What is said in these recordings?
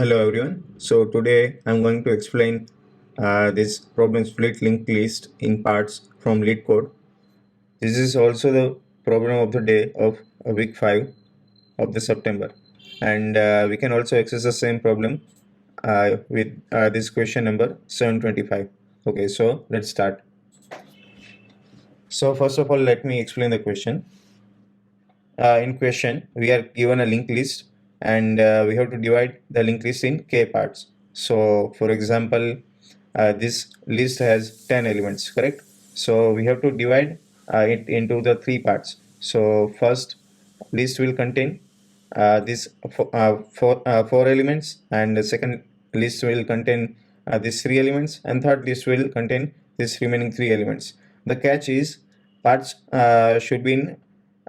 Hello everyone. So today I'm going to explain this problem split linked list in parts from Leetcode. This is also the problem of the day of week 5 of the September, and we can also access the same problem with this question number 725. Okay, so let's start. So first of all, let me explain the question. In question, we are given a linked list and we have to divide the linked list in k parts. So for example, this list has 10 elements, correct? So we have to divide it into the three parts. So first list will contain four elements, and the second list will contain these three elements, and third list will contain these remaining three elements. The catch is parts should be in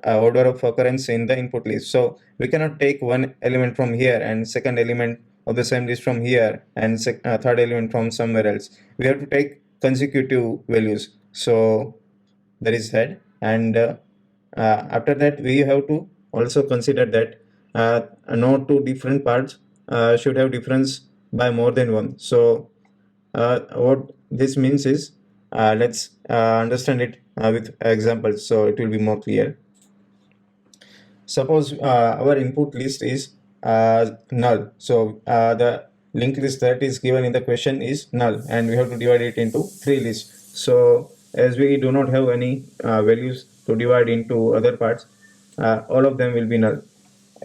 order of occurrence in the input list. So we cannot take one element from here and second element of the same list from here and third element from somewhere else. We have to take consecutive values. So that is that, and after that we have to also consider that no two different parts should have difference by more than one. So what this means is, let's understand it with examples so it will be more clear. Suppose our input list is null. So the linked list that is given in the question is null, and we have to divide it into three lists. So as we do not have any values to divide into other parts, all of them will be null.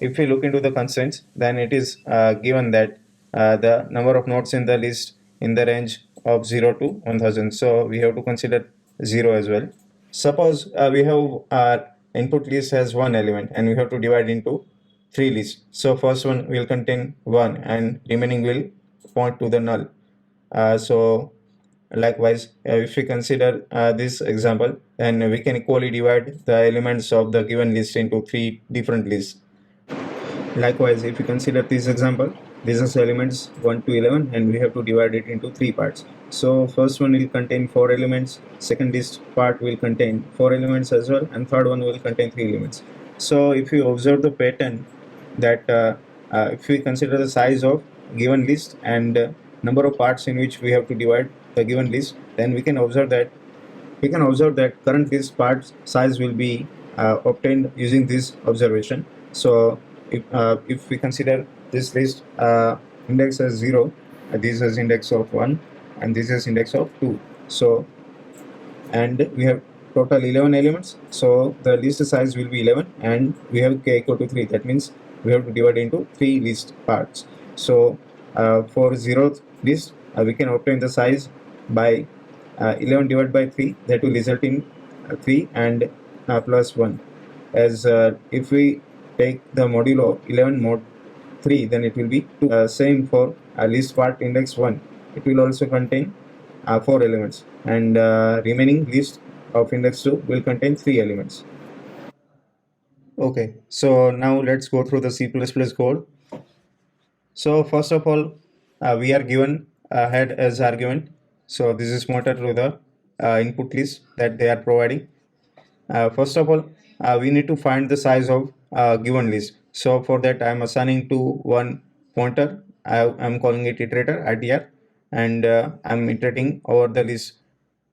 If we look into the constraints, then it is given that the number of nodes in the list in the range of 0 to 1000. So we have to consider 0 as well. Suppose we have input list has one element and we have to divide into three lists. So first one will contain one and remaining will point to the null. So likewise, if we consider this example, then we can equally divide the elements of the given list into three different lists. Likewise, if we consider this example, this is elements 1 to 11 and we have to divide it into three parts. So first one will contain four elements, second list part will contain four elements as well, and third one will contain three elements. So if you observe the pattern that if we consider the size of given list and number of parts in which we have to divide the given list, then we can observe that current list part size will be obtained using this observation. So if we consider this list index as 0, this is index of 1, and this is index of 2. So, and we have total 11 elements, so the list size will be 11, and we have k equal to 3. That means we have to divide into three list parts. So for 0th list, we can obtain the size by 11 divided by 3. That will result in 3 and plus 1. As if we take the modulo 11 mod 3, then it will be 2. Same for list part index 1. It will also contain 4 elements, and remaining list of index 2 will contain 3 elements. Okay, so now let's go through the C++ code. So first of all, we are given head as argument. So this is pointed to the input list that they are providing. First of all, we need to find the size of given list. So for that, I am assigning to one pointer. I am calling it iterator itr, and I am iterating over the list.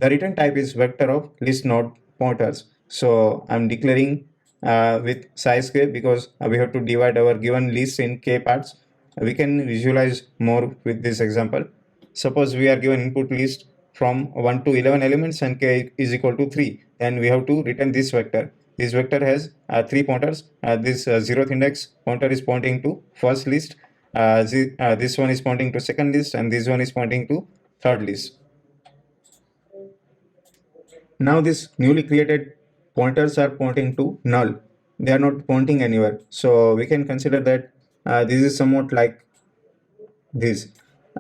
The return type is vector of list node pointers. So I am declaring with size k because we have to divide our given list in k parts. We can visualize more with this example. Suppose we are given input list from 1 to 11 elements and k is equal to 3, and we have to return this vector. This vector has three pointers. This 0th index pointer is pointing to first list, this one is pointing to second list, and this one is pointing to third list. Now this newly created pointers are pointing to null. They are not pointing anywhere. So we can consider that this is somewhat like this.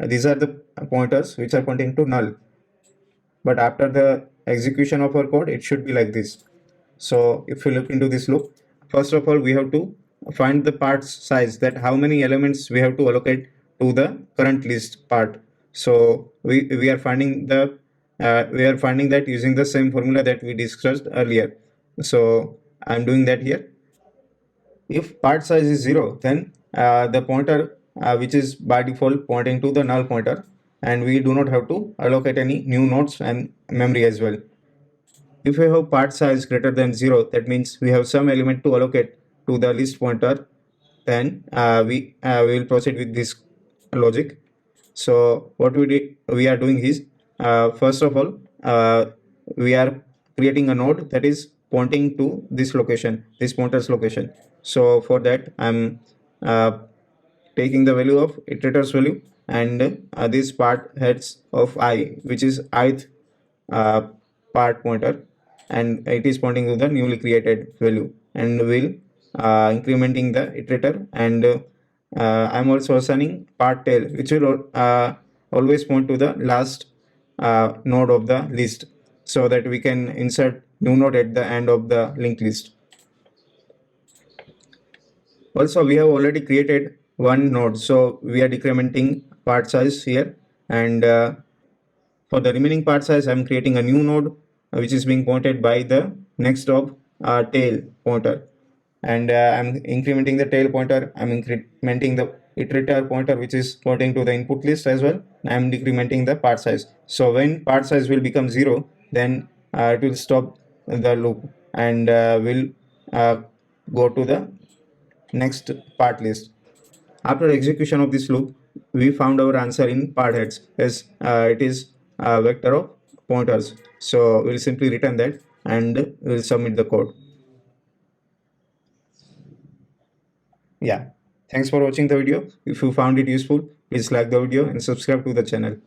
These are the pointers which are pointing to null. But after the execution of our code, it should be like this. So if you look into this loop, first of all, we have to find the parts size, that how many elements we have to allocate to the current list part. So we are finding that using the same formula that we discussed earlier. So I'm doing that here. If part size is 0, then the pointer which is by default pointing to the null pointer, and we do not have to allocate any new nodes and memory as well. If we have part size greater than 0, that means we have some element to allocate to the list pointer, then we will proceed with this logic. So what we are doing is, first of all, we are creating a node that is pointing to this location, this pointer's location. So for that, I'm taking the value of iterator's value, and this part heads of I, which is ith uh, part pointer, and it is pointing to the newly created value, and will incrementing the iterator, and I'm also assigning part tail, which will always point to the last node of the list, so that we can insert new node at the end of the linked list. Also, we have already created one node, so we are decrementing part size here, and for the remaining part size, I'm creating a new node which is being pointed by the next of tail pointer, and I'm incrementing the tail pointer. I'm incrementing the iterator pointer, which is pointing to the input list as well. I'm decrementing the part size. So when part size will become 0, then it will stop the loop, and will go to the next part list. After execution of this loop, we found our answer in part heads, as it is a vector of pointers. So we'll simply return that, and we'll submit the code. Yeah. Thanks for watching the video. If you found it useful, please like the video and subscribe to the channel.